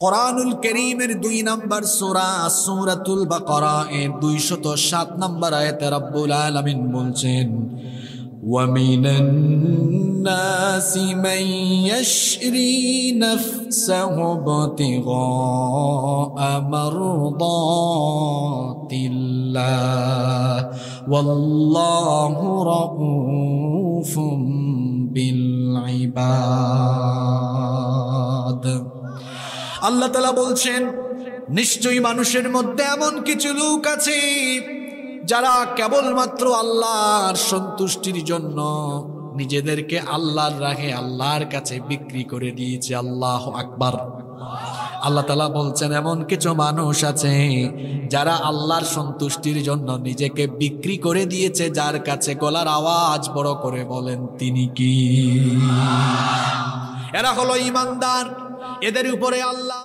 কোরআনুল কারীমের 2 নম্বর সূরা সূরাতুল বাকারা এর 207 নম্বর আয়াতে রব্বুল আলামিন বলছেন, ওয়া মিনান নাসি মান ইয়াশরি নাফসাহু ইবতিগা মারদাতিল্লাহ ওয়াল্লাহু রাউফুম বিল ইবাদ। আল্লাহ তাআলা বলছেন, নিশ্চয়ই মানুষের মধ্যে এমন কিছু লোক আছে যারা কেবলমাত্র আল্লাহর সন্তুষ্টির জন্য নিজেদেরকে আল্লাহর রাহে আল্লাহর কাছে বিক্রি করে দিয়েছে। আল্লাহু আকবার। আল্লাহ তাআলা বলছেন, এমন কিছু মানুষ আছে যারা আল্লাহর সন্তুষ্টির জন্য নিজেকে বিক্রি করে দিয়েছে। যার কাছে গলার আওয়াজ বড় করে বলেন, তিনি কি? এরা হলো ঈমানদার। এদের উপরে আল্লাহ